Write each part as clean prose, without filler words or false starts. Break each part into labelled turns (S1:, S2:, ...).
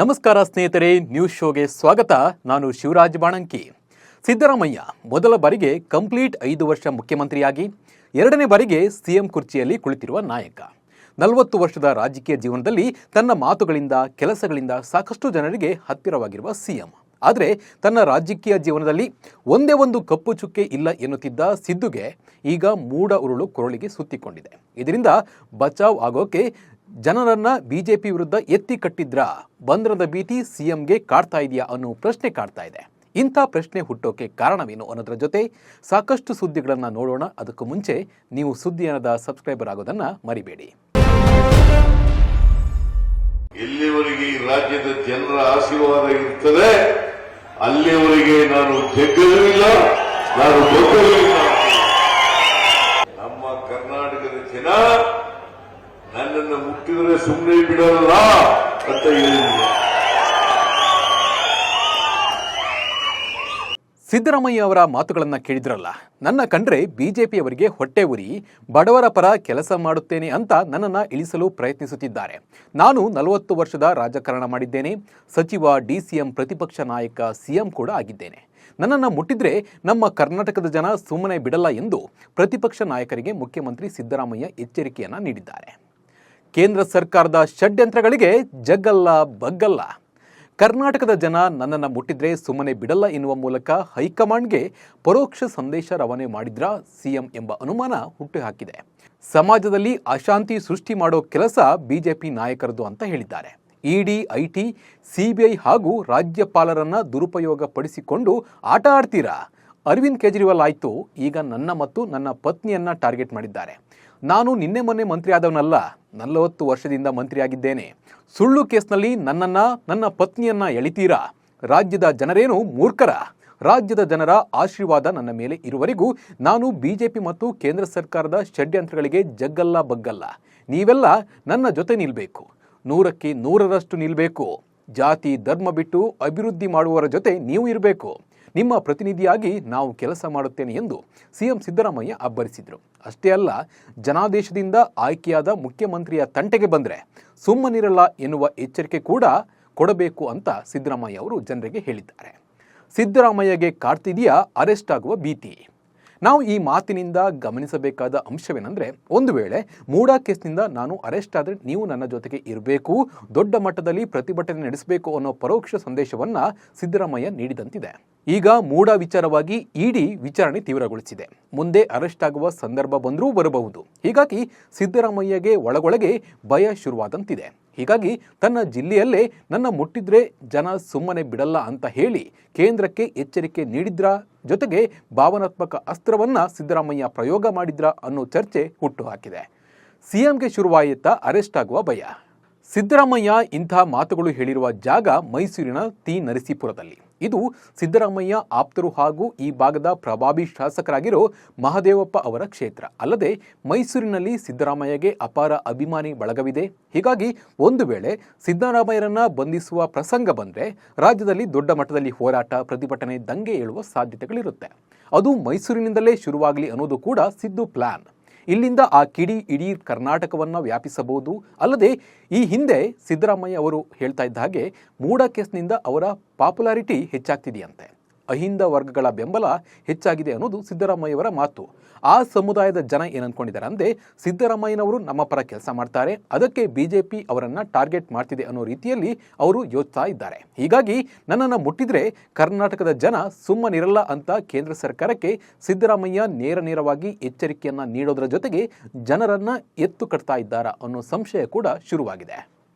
S1: ನಮಸ್ಕಾರ ಸ್ನೇಹಿತರೆ, ನ್ಯೂಸ್ ಶೋಗೆ ಸ್ವಾಗತ. ನಾನು ಶಿವರಾಜ್ ಬಾಣಂಕಿ. ಸಿದ್ದರಾಮಯ್ಯ ಮೊದಲ ಬಾರಿಗೆ ಕಂಪ್ಲೀಟ್ 5 ವರ್ಷ ಮುಖ್ಯಮಂತ್ರಿಯಾಗಿ ಎರಡನೇ ಬಾರಿಗೆ ಸಿಎಂ ಕುರ್ಚಿಯಲ್ಲಿ ಕುಳಿತಿರುವ ನಾಯಕ. 40 ವರ್ಷದ ರಾಜಕೀಯ ಜೀವನದಲ್ಲಿ ತನ್ನ ಮಾತುಗಳಿಂದ ಕೆಲಸಗಳಿಂದ ಸಾಕಷ್ಟು ಜನರಿಗೆ ಹತ್ತಿರವಾಗಿರುವ ಸಿಎಂ. ಆದರೆ ತನ್ನ ರಾಜಕೀಯ ಜೀವನದಲ್ಲಿ ಒಂದೇ ಒಂದು ಕಪ್ಪು ಚುಕ್ಕೆ ಇಲ್ಲ ಎನ್ನುತ್ತಿದ್ದ ಸಿದ್ದುಗೆ ಈಗ ಮೂಡ ಉರುಳು ಕೊರಳಿಗೆ ಸುತ್ತಿಕೊಂಡಿದೆ. ಇದರಿಂದ ಬಚಾವ್ ಆಗೋಕೆ ಜನರನ್ನ ಬಿಜೆಪಿ ವಿರುದ್ಧ ಎತ್ತಿ ಕಟ್ಟಿದ್ರ ಬಂಧನದ ಭೀತಿ ಸಿಎಂಗೆ ಕಾಡ್ತಾ ಇದೆಯಾ ಅನ್ನೋ ಪ್ರಶ್ನೆ ಕಾಡ್ತಾ ಇದೆ. ಇಂಥ ಪ್ರಶ್ನೆ ಹುಟ್ಟೋಕೆ ಕಾರಣವೇನು ಅನ್ನೋದ್ರ ಜೊತೆ ಸಾಕಷ್ಟು ಸುದ್ದಿಗಳನ್ನು ನೋಡೋಣ. ಅದಕ್ಕೂ ಮುಂಚೆ ನೀವು ಸುದ್ದಿಯನ್ನದ ಸಬ್ಸ್ಕ್ರೈಬರ್ ಆಗೋದನ್ನ ಮರಿಬೇಡಿ.
S2: ಎಲ್ಲಿವರೆಗೆ ಈ ರಾಜ್ಯದ ಜನರ ಆಶೀರ್ವಾದ ಇರ್ತದೆ ಅಲ್ಲಿವರೆಗೆ ನಾನು ಜಗ್ಗಲೂ ಇಲ್ಲ, ನಾನು ಬಗ್ಗಲೂ ಇಲ್ಲ. ನಮ್ಮ ಕರ್ನಾಟಕದ ಜನ ನನ್ನನ್ನು ಮುಟ್ಟಿದರೆ ಸುಮ್ಮನೆ ಬಿಡಲ್ಲ ಅಂತ ಹೇಳಿದ್ರು.
S1: ಸಿದ್ದರಾಮಯ್ಯ ಅವರ ಮಾತುಗಳನ್ನು ಕೇಳಿದ್ರಲ್ಲ, ನನ್ನ ಕಂಡ್ರೆ ಬಿಜೆಪಿಯವರಿಗೆ ಹೊಟ್ಟೆ ಉರಿ, ಬಡವರ ಪರ ಕೆಲಸ ಮಾಡುತ್ತೇನೆ ಅಂತ ನನ್ನನ್ನು ಇಳಿಸಲು ಪ್ರಯತ್ನಿಸುತ್ತಿದ್ದಾರೆ. ನಾನು 40 ವರ್ಷದ ರಾಜಕಾರಣ ಮಾಡಿದ್ದೇನೆ, ಸಚಿವ, ಡಿಸಿಎಂ, ಪ್ರತಿಪಕ್ಷ ನಾಯಕ, ಸಿಎಂ ಕೂಡ ಆಗಿದ್ದೇನೆ. ನನ್ನನ್ನು ಮುಟ್ಟಿದ್ರೆ ನಮ್ಮ ಕರ್ನಾಟಕದ ಜನ ಸುಮ್ಮನೆ ಬಿಡಲ್ಲ ಎಂದು ಪ್ರತಿಪಕ್ಷ ನಾಯಕರಿಗೆ ಮುಖ್ಯಮಂತ್ರಿ ಸಿದ್ದರಾಮಯ್ಯ ಎಚ್ಚರಿಕೆಯನ್ನ ನೀಡಿದ್ದಾರೆ. ಕೇಂದ್ರ ಸರ್ಕಾರದ ಷಡ್ಯಂತ್ರಗಳಿಗೆ ಜಗ್ಗಲ್ಲ ಬಗ್ಗಲ್ಲ, ಕರ್ನಾಟಕದ ಜನ ನನ್ನನ್ನು ಮುಟ್ಟಿದ್ರೆ ಸುಮ್ಮನೆ ಬಿಡಲ್ಲ ಎನ್ನುವ ಮೂಲಕ ಹೈಕಮಾಂಡ್ಗೆ ಪರೋಕ್ಷ ಸಂದೇಶ ರವಾನೆ ಮಾಡಿದ್ರ ಸಿಎಂ ಎಂಬ ಅನುಮಾನ ಹುಟ್ಟುಹಾಕಿದೆ. ಸಮಾಜದಲ್ಲಿ ಅಶಾಂತಿ ಸೃಷ್ಟಿ ಮಾಡೋ ಕೆಲಸ ಬಿಜೆಪಿ ನಾಯಕರದು ಅಂತ ಹೇಳಿದ್ದಾರೆ. ಇಡಿ, ಐಟಿ, ಸಿಬಿಐ ಹಾಗೂ ರಾಜ್ಯಪಾಲರನ್ನ ದುರುಪಯೋಗ ಪಡಿಸಿಕೊಂಡು ಆಟ ಆಡ್ತೀರಾ? ಅರವಿಂದ್ ಕೇಜ್ರಿವಾಲ್ ಆಯ್ತು, ಈಗ ನನ್ನ ಮತ್ತು ನನ್ನ ಪತ್ನಿಯನ್ನ ಟಾರ್ಗೆಟ್ ಮಾಡಿದ್ದಾರೆ. ನಾನು ನಿನ್ನೆ ಮೊನ್ನೆ ಮಂತ್ರಿ ಆದವನಲ್ಲ, 40 ವರ್ಷದಿಂದ ಮಂತ್ರಿಯಾಗಿದ್ದೇನೆ. ಸುಳ್ಳು ಕೇಸ್ನಲ್ಲಿ ನನ್ನನ್ನ, ನನ್ನ ಪತ್ನಿಯನ್ನ ಎಳಿತೀರಾ? ರಾಜ್ಯದ ಜನರೇನು ಮೂರ್ಖರ? ರಾಜ್ಯದ ಜನರ ಆಶೀರ್ವಾದ ನನ್ನ ಮೇಲೆ ಇರುವವರೆಗೂ ನಾನು ಬಿಜೆಪಿ ಮತ್ತು ಕೇಂದ್ರ ಸರ್ಕಾರದ ಷಡ್ಯಂತ್ರಗಳಿಗೆ ಜಗ್ಗಲ್ಲ ಬಗ್ಗಲ್ಲ. ನೀವೆಲ್ಲ ನನ್ನ ಜೊತೆ ನಿಲ್ಬೇಕು, 100ಕ್ಕೆ 100ರಷ್ಟು ನಿಲ್ಬೇಕು. ಜಾತಿ ಧರ್ಮ ಬಿಟ್ಟು ಅಭಿವೃದ್ಧಿ ಮಾಡುವವರ ಜೊತೆ ನೀವು ಇರಬೇಕು. ನಿಮ್ಮ ಪ್ರತಿನಿಧಿಯಾಗಿ ನಾವು ಕೆಲಸ ಮಾಡುತ್ತೇನೆ ಎಂದು ಸಿಎಂ ಸಿದ್ದರಾಮಯ್ಯ ಅಬ್ಬರಿಸಿದರು. ಅಷ್ಟೇ ಅಲ್ಲ, ಜನಾದೇಶದಿಂದ ಆಯ್ಕೆಯಾದ ಮುಖ್ಯಮಂತ್ರಿಯ ತಂಟೆಗೆ ಬಂದರೆ ಸುಮ್ಮನಿರಲ್ಲ ಎನ್ನುವ ಎಚ್ಚರಿಕೆ ಕೂಡ ಕೊಡಬೇಕು ಅಂತ ಸಿದ್ದರಾಮಯ್ಯ ಅವರು ಜನರಿಗೆ ಹೇಳಿದ್ದಾರೆ. ಸಿದ್ದರಾಮಯ್ಯಗೆ ಕಾಡ್ತಿದೆಯಾ ಅರೆಸ್ಟ್ ಆಗುವ ಭೀತಿ? ನಾವು ಈ ಮಾತಿನಿಂದ ಗಮನಿಸಬೇಕಾದ ಅಂಶವೇನೆಂದರೆ, ಒಂದು ವೇಳೆ ಮೂಡಾ ಕೇಸ್ನಿಂದ ನಾನು ಅರೆಸ್ಟ್ ಆದರೆ ನೀವು ನನ್ನ ಜೊತೆಗೆ ಇರಬೇಕು, ದೊಡ್ಡ ಮಟ್ಟದಲ್ಲಿ ಪ್ರತಿಭಟನೆ ನಡೆಸಬೇಕು ಅನ್ನೋ ಪರೋಕ್ಷ ಸಂದೇಶವನ್ನ ಸಿದ್ದರಾಮಯ್ಯ ನೀಡಿದಂತಿದೆ. ಈಗ ಮೂಡಾ ವಿಚಾರವಾಗಿ ಇಡಿ ವಿಚಾರಣೆ ತೀವ್ರಗೊಳಿಸಿದೆ. ಮುಂದೆ ಅರೆಸ್ಟ್ ಆಗುವ ಸಂದರ್ಭ ಬಂದರೂ ಬರಬಹುದು. ಹೀಗಾಗಿ ಸಿದ್ದರಾಮಯ್ಯಗೆ ಒಳಗೊಳಗೆ ಭಯ ಶುರುವಾದಂತಿದೆ. ಹೀಗಾಗಿ ತನ್ನ ಜಿಲ್ಲೆಯಲ್ಲೇ ನನ್ನ ಮುಟ್ಟಿದ್ರೆ ಜನ ಸುಮ್ಮನೆ ಬಿಡಲ್ಲ ಅಂತ ಹೇಳಿ ಕೇಂದ್ರಕ್ಕೆ ಎಚ್ಚರಿಕೆ ನೀಡಿದ್ರ, ಜೊತೆಗೆ ಭಾವನಾತ್ಮಕ ಅಸ್ತ್ರವನ್ನ ಸಿದ್ದರಾಮಯ್ಯ ಪ್ರಯೋಗ ಮಾಡಿದ್ರ ಅನ್ನೋ ಚರ್ಚೆ ಹುಟ್ಟುಹಾಕಿದೆ. ಸಿಎಂಗೆ ಶುರುವಾಯಿತಾ ಅರೆಸ್ಟ್ ಆಗುವ ಭಯ? ಸಿದ್ದರಾಮಯ್ಯ ಇಂಥ ಮಾತುಗಳು ಹೇಳಿರುವ ಜಾಗ ಮೈಸೂರಿನ ತಿ ನರಸೀಪುರದಲ್ಲಿ. ಇದು ಸಿದ್ದರಾಮಯ್ಯ ಆಪ್ತರು ಹಾಗೂ ಈ ಭಾಗದ ಪ್ರಭಾವಿ ಶಾಸಕರಾಗಿರೋ ಮಹದೇವಪ್ಪ ಅವರ ಕ್ಷೇತ್ರ. ಅಲ್ಲದೆ ಮೈಸೂರಿನಲ್ಲಿ ಸಿದ್ದರಾಮಯ್ಯಗೆ ಅಪಾರ ಅಭಿಮಾನಿ ಬಳಗವಿದೆ. ಹೀಗಾಗಿ ಒಂದು ವೇಳೆ ಸಿದ್ದರಾಮಯ್ಯರನ್ನ ಬಂಧಿಸುವ ಪ್ರಸಂಗ ಬಂದರೆ ರಾಜ್ಯದಲ್ಲಿ ದೊಡ್ಡ ಮಟ್ಟದಲ್ಲಿ ಹೋರಾಟ, ಪ್ರತಿಭಟನೆ, ದಂಗೆ ಏಳುವ ಸಾಧ್ಯತೆಗಳಿರುತ್ತೆ. ಅದು ಮೈಸೂರಿನಿಂದಲೇ ಶುರುವಾಗಲಿ ಅನ್ನೋದು ಕೂಡ ಸಿದ್ದು ಪ್ಲಾನ್. ಇಲ್ಲಿಂದ ಆ ಕಿಡಿ ಇಡೀ ಕರ್ನಾಟಕವನ್ನು ವ್ಯಾಪಿಸಬಹುದು. ಅಲ್ಲದೆ ಈ ಹಿಂದೆ ಸಿದ್ದರಾಮಯ್ಯ ಅವರು ಹೇಳ್ತಾ ಇದ್ದ ಹಾಗೆ ಮೂಡಾ ಕೇಸ್ನಿಂದ ಅವರ ಪಾಪ್ಯುಲಾರಿಟಿ ಹೆಚ್ಚಾಗ್ತಿದೆಯಂತೆ. ಅಹಿಂದ ವರ್ಗಗಳ ಬೆಂಬಲ ಹೆಚ್ಚಾಗಿದೆ ಅನ್ನೋದು ಸಿದ್ದರಾಮಯ್ಯವರ ಮಾತು. ಆ ಸಮುದಾಯದ ಜನ ಏನಂದ್ಕೊಂಡಿದ್ದಾರೆ ಅಂದರೆ, ಸಿದ್ದರಾಮಯ್ಯನವರು ನಮ್ಮ ಪರ ಕೆಲಸ ಮಾಡ್ತಾರೆ, ಅದಕ್ಕೆ ಬಿಜೆಪಿ ಅವರನ್ನ ಟಾರ್ಗೆಟ್ ಮಾಡ್ತಿದೆ ಅನ್ನೋ ರೀತಿಯಲ್ಲಿ ಅವರು ಯೋಚಿಸ್ತಾ ಇದ್ದಾರೆ. ಹೀಗಾಗಿ ನನ್ನನ್ನು ಮುಟ್ಟಿದ್ರೆ ಕರ್ನಾಟಕದ ಜನ ಸುಮ್ಮನಿರಲ್ಲ ಅಂತ ಕೇಂದ್ರ ಸರ್ಕಾರಕ್ಕೆ ಸಿದ್ದರಾಮಯ್ಯ ನೇರವಾಗಿ ಎಚ್ಚರಿಕೆಯನ್ನ ನೀಡೋದರ ಜೊತೆಗೆ ಜನರನ್ನ ಎತ್ತು ಕಟ್ತಾ ಇದ್ದಾರಾ ಅನ್ನೋ ಸಂಶಯ ಕೂಡ ಶುರುವಾಗಿದೆ.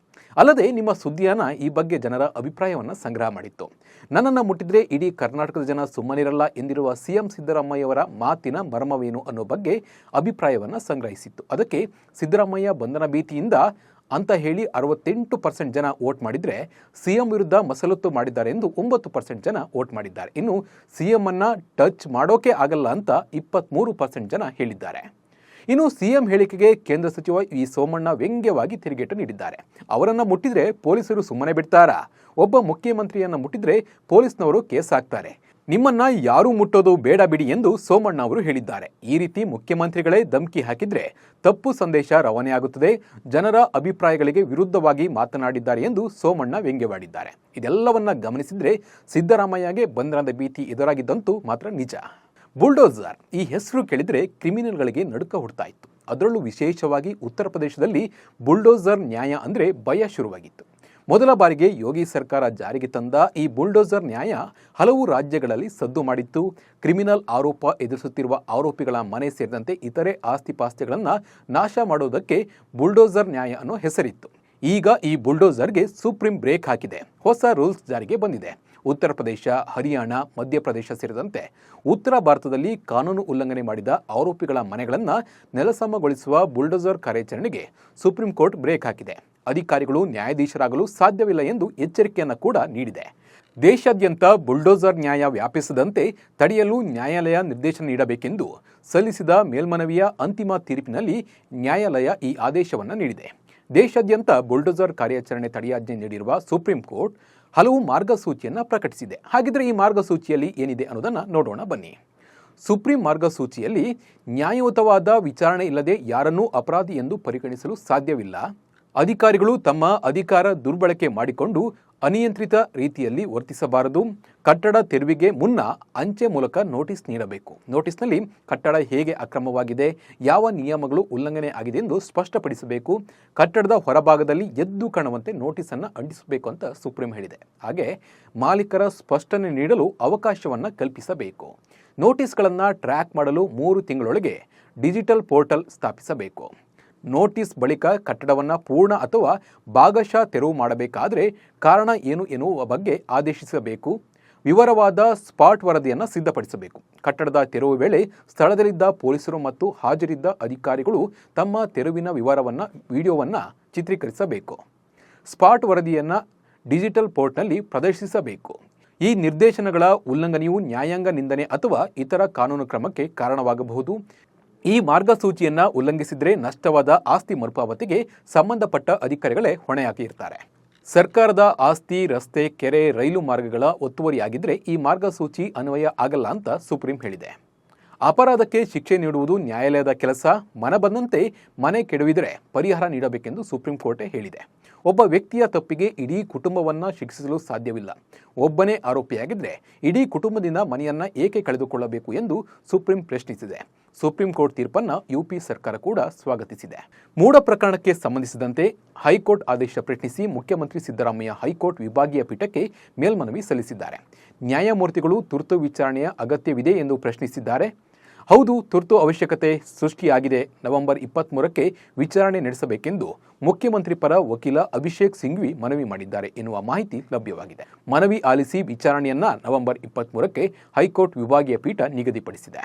S1: ಅಲ್ಲದೆ ನಿಮ್ಮ ಸುದ್ದಿಯನ್ನ ಈ ಬಗ್ಗೆ ಜನರ ಅಭಿಪ್ರಾಯವನ್ನು ಸಂಗ್ರಹ ಮಾಡಿತ್ತು. ನನ್ನನ್ನು ಮುಟ್ಟಿದ್ರೆ ಇಡೀ ಕರ್ನಾಟಕದ ಜನ ಸುಮ್ಮನಿರಲ್ಲ ಎಂದಿರುವ ಸಿಎಂ ಸಿದ್ದರಾಮಯ್ಯವರ ಮಾತಿನ ಮರ್ಮವೇನು ಅನ್ನೋ ಬಗ್ಗೆ ಅಭಿಪ್ರಾಯವನ್ನು ಸಂಗ್ರಹಿಸಿತ್ತು. ಅದಕ್ಕೆ ಸಿದ್ದರಾಮಯ್ಯ ಬಂಧನ ಭೀತಿಯಿಂದ ಅಂತ ಹೇಳಿ 68% ಜನ ವೋಟ್ ಮಾಡಿದರೆ ಸಿಎಂ ವಿರುದ್ಧ ಮಸಲತ್ತು ಮಾಡಿದ್ದಾರೆ ಎಂದು 9% ಜನ ವೋಟ್ ಮಾಡಿದ್ದಾರೆ. ಇನ್ನು ಸಿಎಂ ಅನ್ನ ಟಚ್ ಮಾಡೋಕೆ ಆಗಲ್ಲ ಅಂತ 23% ಜನ ಹೇಳಿದ್ದಾರೆ. ಇನ್ನು ಸಿಎಂ ಹೇಳಿಕೆಗೆ ಕೇಂದ್ರ ಸಚಿವ ವಿ ಸೋಮಣ್ಣ ವ್ಯಂಗ್ಯವಾಗಿ ತಿರುಗೇಟು ನೀಡಿದ್ದಾರೆ. ಅವರನ್ನ ಮುಟ್ಟಿದ್ರೆ ಪೊಲೀಸರು ಸುಮ್ಮನೆ ಬಿಡ್ತಾರಾ? ಒಬ್ಬ ಮುಖ್ಯಮಂತ್ರಿಯನ್ನ ಮುಟ್ಟಿದ್ರೆ ಪೊಲೀಸ್ನವರು ಕೇಸ್ ಹಾಕ್ತಾರೆ. ನಿಮ್ಮನ್ನ ಯಾರೂ ಮುಟ್ಟೋದು ಬೇಡ ಬಿಡಿ ಎಂದು ಸೋಮಣ್ಣ ಅವರು ಹೇಳಿದ್ದಾರೆ. ಈ ರೀತಿ ಮುಖ್ಯಮಂತ್ರಿಗಳೇ ಧಮಕಿ ಹಾಕಿದ್ರೆ ತಪ್ಪು ಸಂದೇಶ ರವಾನೆಯಾಗುತ್ತದೆ, ಜನರ ಅಭಿಪ್ರಾಯಗಳಿಗೆ ವಿರುದ್ಧವಾಗಿ ಮಾತನಾಡಿದ್ದಾರೆ ಎಂದು ಸೋಮಣ್ಣ ವ್ಯಂಗ್ಯವಾಡಿದ್ದಾರೆ. ಇದೆಲ್ಲವನ್ನ ಗಮನಿಸಿದ್ರೆ ಸಿದ್ದರಾಮಯ್ಯಗೆ ಬಂಧನದ ಭೀತಿ ಎದುರಾಗಿದ್ದಂತೂ ಮಾತ್ರ ನಿಜ. ಬುಲ್ಡೋಸರ್ ಈ ಹೆಸರು ಕೇಳಿದ್ರೆ ಕ್ರಿಮಿನಲ್ಗಳಿಗೆ ನಡುಕ ಹುಡ್ತಾ ಇತ್ತು. ಅದರಲ್ಲೂ ವಿಶೇಷವಾಗಿ ಉತ್ತರ ಪ್ರದೇಶದಲ್ಲಿ ಬುಲ್ಡೋಸರ್ ನ್ಯಾಯ ಅಂದ್ರೆ ಭಯ ಶುರುವಾಗಿತ್ತು. ಮೊದಲ ಬಾರಿಗೆ ಯೋಗಿ ಸರ್ಕಾರ ಜಾರಿಗೆ ತಂದ ಈ ಬುಲ್ಡೋಸರ್ ನ್ಯಾಯ ಹಲವು ರಾಜ್ಯಗಳಲ್ಲಿ ಸದ್ದು ಮಾಡಿತ್ತು. ಕ್ರಿಮಿನಲ್ ಆರೋಪ ಎದುರಿಸುತ್ತಿರುವ ಆರೋಪಿಗಳ ಮನೆ ಸೇರಿದಂತೆ ಇತರೆ ಆಸ್ತಿಪಾಸ್ತಿಗಳನ್ನು ನಾಶ ಮಾಡುವುದಕ್ಕೆ ಬುಲ್ಡೋಸರ್ ನ್ಯಾಯ ಅನ್ನೋ ಹೆಸರಿತ್ತು. ಈಗ ಈ ಬುಲ್ಡೋಸರ್ಗೆ ಸುಪ್ರೀಂ ಬ್ರೇಕ್ ಹಾಕಿದೆ. ಹೊಸ ರೂಲ್ಸ್ ಜಾರಿಗೆ ಬಂದಿದೆ. ಉತ್ತರ ಪ್ರದೇಶ, ಹರಿಯಾಣ, ಮಧ್ಯಪ್ರದೇಶ ಸೇರಿದಂತೆ ಉತ್ತರ ಭಾರತದಲ್ಲಿ ಕಾನೂನು ಉಲ್ಲಂಘನೆ ಮಾಡಿದ ಆರೋಪಿಗಳ ಮನೆಗಳನ್ನು ನೆಲಸಮಗೊಳಿಸುವ ಬುಲ್ಡೋಸರ್ ಕಾರ್ಯಾಚರಣೆಗೆ ಸುಪ್ರೀಂ ಕೋರ್ಟ್ ಬ್ರೇಕ್ ಹಾಕಿದೆ. ಅಧಿಕಾರಿಗಳು ನ್ಯಾಯಾಧೀಶರಾಗಲು ಸಾಧ್ಯವಿಲ್ಲ ಎಂದು ಎಚ್ಚರಿಕೆಯನ್ನು ಕೂಡ ನೀಡಿದೆ. ದೇಶಾದ್ಯಂತ ಬುಲ್ಡೋಸರ್ ನ್ಯಾಯ ವ್ಯಾಪಿಸದಂತೆ ತಡೆಯಲು ನ್ಯಾಯಾಲಯ ನಿರ್ದೇಶನ ನೀಡಬೇಕೆಂದು ಸಲ್ಲಿಸಿದ ಮೇಲ್ಮನವಿಯ ಅಂತಿಮ ತೀರ್ಪಿನಲ್ಲಿ ನ್ಯಾಯಾಲಯ ಈ ಆದೇಶವನ್ನು ನೀಡಿದೆ. ದೇಶಾದ್ಯಂತ ಬುಲ್ಡೋಸರ್ ಕಾರ್ಯಾಚರಣೆ ತಡೆಯಾಜ್ಞೆ ನೀಡಿರುವ ಸುಪ್ರೀಂ ಕೋರ್ಟ್ ಹಲವು ಮಾರ್ಗಸೂಚಿಯನ್ನು ಪ್ರಕಟಿಸಿದೆ. ಹಾಗಿದ್ರೆ ಈ ಮಾರ್ಗಸೂಚಿಯಲ್ಲಿ ಏನಿದೆ ಅನ್ನೋದನ್ನು ನೋಡೋಣ ಬನ್ನಿ. ಸುಪ್ರೀಂ ಮಾರ್ಗಸೂಚಿಯಲ್ಲಿ ನ್ಯಾಯಯುತವಾದ ವಿಚಾರಣೆ ಇಲ್ಲದೆ ಯಾರನ್ನೂ ಅಪರಾಧಿ ಎಂದು ಪರಿಗಣಿಸಲು ಸಾಧ್ಯವಿಲ್ಲ. ಅಧಿಕಾರಿಗಳು ತಮ್ಮ ಅಧಿಕಾರ ದುರ್ಬಳಕೆ ಮಾಡಿಕೊಂಡು ಅನಿಯಂತ್ರಿತ ರೀತಿಯಲ್ಲಿ ವರ್ತಿಸಬಾರದು. ಕಟ್ಟಡ ತೆರವಿಗೆ ಮುನ್ನ ಅಂಚೆ ಮೂಲಕ ನೋಟಿಸ್ ನೀಡಬೇಕು. ನೋಟಿಸ್ನಲ್ಲಿ ಕಟ್ಟಡ ಹೇಗೆ ಅಕ್ರಮವಾಗಿದೆ, ಯಾವ ನಿಯಮಗಳು ಉಲ್ಲಂಘನೆ ಆಗಿದೆ ಎಂದು ಸ್ಪಷ್ಟಪಡಿಸಬೇಕು. ಕಟ್ಟಡದ ಹೊರಭಾಗದಲ್ಲಿ ಎದ್ದು ಕಾಣುವಂತೆ ನೋಟಿಸನ್ನು ಅಂಟಿಸಬೇಕು ಅಂತ ಸುಪ್ರೀಂ ಹೇಳಿದೆ. ಹಾಗೆ ಮಾಲೀಕರ ಸ್ಪಷ್ಟನೆ ನೀಡಲು ಅವಕಾಶವನ್ನು ಕಲ್ಪಿಸಬೇಕು. ನೋಟಿಸ್ಗಳನ್ನು ಟ್ರ್ಯಾಕ್ ಮಾಡಲು 3 ತಿಂಗಳೊಳಗೆ ಡಿಜಿಟಲ್ ಪೋರ್ಟಲ್ ಸ್ಥಾಪಿಸಬೇಕು. ನೋಟಿಸ್ ಬಳಿಕ ಕಟ್ಟಡವನ್ನು ಪೂರ್ಣ ಅಥವಾ ಭಾಗಶಃ ತೆರವು ಮಾಡಬೇಕಾದರೆ ಕಾರಣ ಏನು ಎನ್ನುವ ಬಗ್ಗೆ ಆದೇಶಿಸಬೇಕು. ವಿವರವಾದ ಸ್ಪಾಟ್ ವರದಿಯನ್ನು ಸಿದ್ಧಪಡಿಸಬೇಕು. ಕಟ್ಟಡದ ತೆರವು ವೇಳೆ ಸ್ಥಳದಲ್ಲಿದ್ದ ಪೊಲೀಸರು ಮತ್ತು ಹಾಜರಿದ್ದ ಅಧಿಕಾರಿಗಳು ತಮ್ಮ ತೆರವಿನ ವಿಡಿಯೋವನ್ನು ಚಿತ್ರೀಕರಿಸಬೇಕು. ಸ್ಪಾಟ್ ವರದಿಯನ್ನು ಡಿಜಿಟಲ್ ಪೋರ್ಟ್ನಲ್ಲಿ ಪ್ರದರ್ಶಿಸಬೇಕು. ಈ ನಿರ್ದೇಶನಗಳ ಉಲ್ಲಂಘನೆಯು ನ್ಯಾಯಾಂಗ ನಿಂದನೆ ಅಥವಾ ಇತರ ಕಾನೂನು ಕ್ರಮಕ್ಕೆ ಕಾರಣವಾಗಬಹುದು. ಈ ಮಾರ್ಗಸೂಚಿಯನ್ನು ಉಲ್ಲಂಘಿಸಿದರೆ ನಷ್ಟವಾದ ಆಸ್ತಿ ಮರುಪಾವತಿಗೆ ಸಂಬಂಧಪಟ್ಟ ಅಧಿಕಾರಿಗಳೇ ಹೊಣೆಯಾಗಿರ್ತಾರೆ. ಸರ್ಕಾರದ ಆಸ್ತಿ, ರಸ್ತೆ, ಕೆರೆ, ರೈಲು ಮಾರ್ಗಗಳ ಒತ್ತುವರಿಯಾಗಿದ್ದರೆ ಈ ಮಾರ್ಗಸೂಚಿ ಅನ್ವಯ ಆಗಲ್ಲ ಅಂತ ಸುಪ್ರೀಂ ಹೇಳಿದೆ. ಅಪರಾಧಕ್ಕೆ ಶಿಕ್ಷೆ ನೀಡುವುದು ನ್ಯಾಯಾಲಯದ ಕೆಲಸ. ಮನ ಬಂದಂತೆ ಮನೆ ಕೆಡವಿದರೆ ಪರಿಹಾರ ನೀಡಬೇಕೆಂದು ಸುಪ್ರೀಂ ಕೋರ್ಟ್ ಹೇಳಿದೆ. ಒಬ್ಬ ವ್ಯಕ್ತಿಯ ತಪ್ಪಿಗೆ ಇಡೀ ಕುಟುಂಬವನ್ನು ಶಿಕ್ಷಿಸಲು ಸಾಧ್ಯವಿಲ್ಲ. ಒಬ್ಬನೇ ಆರೋಪಿಯಾಗಿದ್ದರೆ ಇಡೀ ಕುಟುಂಬದಿಂದ ಮನೆಯನ್ನ ಏಕೆ ಕಳೆದುಕೊಳ್ಳಬೇಕು ಎಂದು ಸುಪ್ರೀಂ ಪ್ರಶ್ನಿಸಿದೆ. ಸುಪ್ರೀಂ ಕೋರ್ಟ್ ತೀರ್ಪನ್ನು ಯುಪಿ ಸರ್ಕಾರ ಕೂಡ ಸ್ವಾಗತಿಸಿದೆ. ಮೂಡ ಪ್ರಕರಣಕ್ಕೆ ಸಂಬಂಧಿಸಿದಂತೆ ಹೈಕೋರ್ಟ್ ಆದೇಶ ಪ್ರಶ್ನಿಸಿ ಮುಖ್ಯಮಂತ್ರಿ ಸಿದ್ದರಾಮಯ್ಯ ಹೈಕೋರ್ಟ್ ವಿಭಾಗೀಯ ಪೀಠಕ್ಕೆ ಮೇಲ್ಮನವಿ ಸಲ್ಲಿಸಿದ್ದಾರೆ. ನ್ಯಾಯಮೂರ್ತಿಗಳು ತುರ್ತು ವಿಚಾರಣೆಯ ಅಗತ್ಯವಿದೆ ಎಂದು ಪ್ರಶ್ನಿಸಿದ್ದಾರೆ. ಹೌದು, ತುರ್ತು ಅವಶ್ಯಕತೆ ಸೃಷ್ಟಿಯಾಗಿದೆ. ನವೆಂಬರ್ 23ಕ್ಕೆ ವಿಚಾರಣೆ ನಡೆಸಬೇಕೆಂದು ಮುಖ್ಯಮಂತ್ರಿ ಪರ ವಕೀಲ ಅಭಿಷೇಕ್ ಸಿಂಘ್ವಿ ಮನವಿ ಮಾಡಿದ್ದಾರೆ ಎನ್ನುವ ಮಾಹಿತಿ ಲಭ್ಯವಾಗಿದೆ. ಮನವಿ ಆಲಿಸಿ ವಿಚಾರಣೆಯನ್ನ ನವೆಂಬರ್ 23ಕ್ಕೆ ಹೈಕೋರ್ಟ್ ವಿಭಾಗೀಯ ಪೀಠ ನಿಗದಿಪಡಿಸಿದೆ.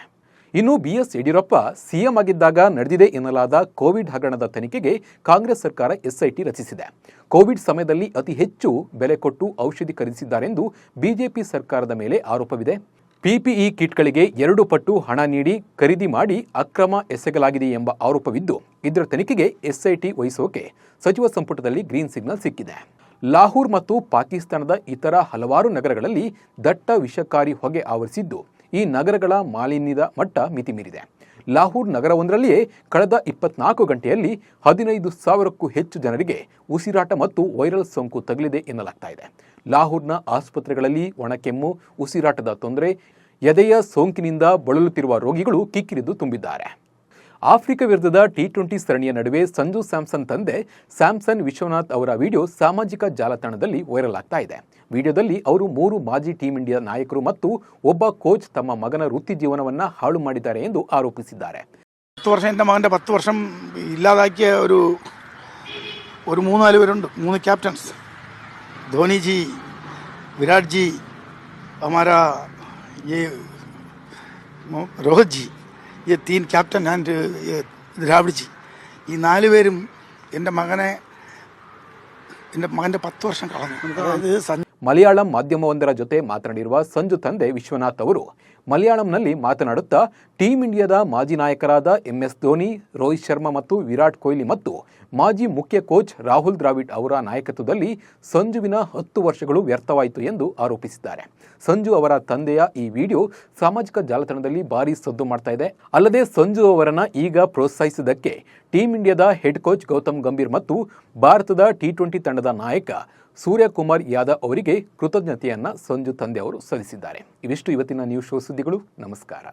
S1: ಇನ್ನು ಬಿಎಸ್ ಯಡಿಯೂರಪ್ಪ ಸಿಎಂ ಆಗಿದ್ದಾಗ ನಡೆದಿದೆ ಎನ್ನಲಾದ ಕೋವಿಡ್ ಹಗರಣದ ತನಿಖೆಗೆ ಕಾಂಗ್ರೆಸ್ ಸರ್ಕಾರ ಎಸ್ಐಟಿ ರಚಿಸಿದೆ. ಕೋವಿಡ್ ಸಮಯದಲ್ಲಿ ಅತಿ ಹೆಚ್ಚು ಬೆಲೆ ಕೊಟ್ಟು ಔಷಧಿ ಖರೀದಿಸಿದ್ದಾರೆಂದು ಬಿಜೆಪಿ ಸರ್ಕಾರದ ಮೇಲೆ ಆರೋಪವಿದೆ. ಪಿಪಿಇ ಕಿಟ್ಗಳಿಗೆ 2 ಪಟ್ಟು ಹಣ ನೀಡಿ ಖರೀದಿ ಮಾಡಿ ಅಕ್ರಮ ಎಸಗಲಾಗಿದೆ ಎಂಬ ಆರೋಪವಿದ್ದು, ಇದರ ತನಿಖೆಗೆ ಎಸ್ಐಟಿ ವಹಿಸೋಕೆ ಸಚಿವ ಸಂಪುಟದಲ್ಲಿ ಗ್ರೀನ್ ಸಿಗ್ನಲ್ ಸಿಕ್ಕಿದೆ. ಲಾಹೋರ್ ಮತ್ತು ಪಾಕಿಸ್ತಾನದ ಇತರ ಹಲವಾರು ನಗರಗಳಲ್ಲಿ ದಟ್ಟ ವಿಷಕಾರಿ ಹೊಗೆ ಆವರಿಸಿದ್ದು, ಈ ನಗರಗಳ ಮಾಲಿನ್ಯದ ಮಟ್ಟ ಮಿತಿ ಮೀರಿದೆ. ಲಾಹೋರ್ ನಗರವೊಂದರಲ್ಲಿಯೇ ಕಳೆದ 24 ಗಂಟೆಯಲ್ಲಿ 15,000ಕ್ಕೂ ಹೆಚ್ಚು ಜನರಿಗೆ ಉಸಿರಾಟ ಮತ್ತು ವೈರಲ್ ಸೋಂಕು ತಗುಲಿದೆ ಎನ್ನಲಾಗ್ತಾ ಇದೆ. ಲಾಹೋರ್ನ ಆಸ್ಪತ್ರೆಗಳಲ್ಲಿ ಒಣಕೆಮ್ಮು, ಉಸಿರಾಟದ ತೊಂದರೆ, ಎದೆಯ ಸೋಂಕಿನಿಂದ ಬಳಲುತ್ತಿರುವ ರೋಗಿಗಳು ಕಿಕ್ಕಿರಿದು ತುಂಬಿದ್ದಾರೆ. ಆಫ್ರಿಕಾ ವಿರುದ್ಧದ T20 ಸರಣಿಯ ನಡುವೆ ಸಂಜು ಸ್ಯಾಮ್ಸನ್ ತಂದೆ ಸ್ಯಾಮ್ಸನ್ ವಿಶ್ವನಾಥ್ ಅವರ ವಿಡಿಯೋ ಸಾಮಾಜಿಕ ಜಾಲತಾಣದಲ್ಲಿ ವೈರಲ್ ಆಗ್ತಾ ಇದೆ. ವಿಡಿಯೋದಲ್ಲಿ ಅವರು 3 ಮಾಜಿ ಟೀಂ ಇಂಡಿಯಾ ನಾಯಕರು ಮತ್ತು ಒಬ್ಬ ಕೋಚ್ ತಮ್ಮ ಮಗನ ವೃತ್ತಿ ಜೀವನವನ್ನು ಹಾಳು ಮಾಡಿದ್ದಾರೆ ಎಂದು ಆರೋಪಿಸಿದ್ದಾರೆ.
S3: 10 വർഷം എൻ്റെ മകൻ്റെ 10 വർഷം ഇല്ലാതാക്കിയ ഒരു 3-4 പേരുണ്ട്. 3 captains, Dhoni G, Virat G, हमारा ये रोहित जी, ये 3 कैप्टन ആൻഡ് ദ്രാവിഡ് ജി, ഈ 4 പേരും എൻ്റെ മകൻ്റെ 10 വർഷം കളഞ്ഞു.
S1: ಮಲಯಾಳಂ ಮಾಧ್ಯಮವೊಂದರ ಜೊತೆ ಮಾತನಾಡಿರುವ ಸಂಜು ತಂದೆ ವಿಶ್ವನಾಥ್ ಅವರು ಮಲಯಾಳಂನಲ್ಲಿ ಮಾತನಾಡುತ್ತಾ ಟೀಂ ಇಂಡಿಯಾದ ಮಾಜಿ ನಾಯಕರಾದ MS ಧೋನಿ, ರೋಹಿತ್ ಶರ್ಮಾ ಮತ್ತು ವಿರಾಟ್ ಕೊಹ್ಲಿ ಮತ್ತು ಮಾಜಿ ಮುಖ್ಯ ಕೋಚ್ ರಾಹುಲ್ ದ್ರಾವಿಡ್ ಅವರ ನಾಯಕತ್ವದಲ್ಲಿ ಸಂಜುವಿನ 10 ವರ್ಷಗಳು ವ್ಯರ್ಥವಾಯಿತು ಎಂದು ಆರೋಪಿಸಿದ್ದಾರೆ. ಸಂಜು ಅವರ ತಂದೆಯ ಈ ವಿಡಿಯೋ ಸಾಮಾಜಿಕ ಜಾಲತಾಣದಲ್ಲಿ ಭಾರೀ ಸದ್ದು ಮಾಡ್ತಾ ಇದೆ. ಅಲ್ಲದೆ ಸಂಜು ಅವರನ್ನ ಈಗ ಪ್ರೋತ್ಸಾಹಿಸಿದ್ದಕ್ಕೆ ಟೀಂ ಇಂಡಿಯಾದ ಹೆಡ್ ಕೋಚ್ ಗೌತಮ್ ಗಂಭೀರ್ ಮತ್ತು ಭಾರತದ T20 ತಂಡದ ನಾಯಕ ಸೂರ್ಯಕುಮಾರ್ ಯಾದವ್ ಅವರಿಗೆ ಕೃತಜ್ಞತೆಯನ್ನ ಸಂಜು ತಂದೆ ಅವರು ಸಲ್ಲಿಸಿದ್ದಾರೆ. ಇವಿಷ್ಟು ಇವತ್ತಿನ ನ್ಯೂಸ್ ಶೋ ಸುದ್ದಿಗಳು. ನಮಸ್ಕಾರ.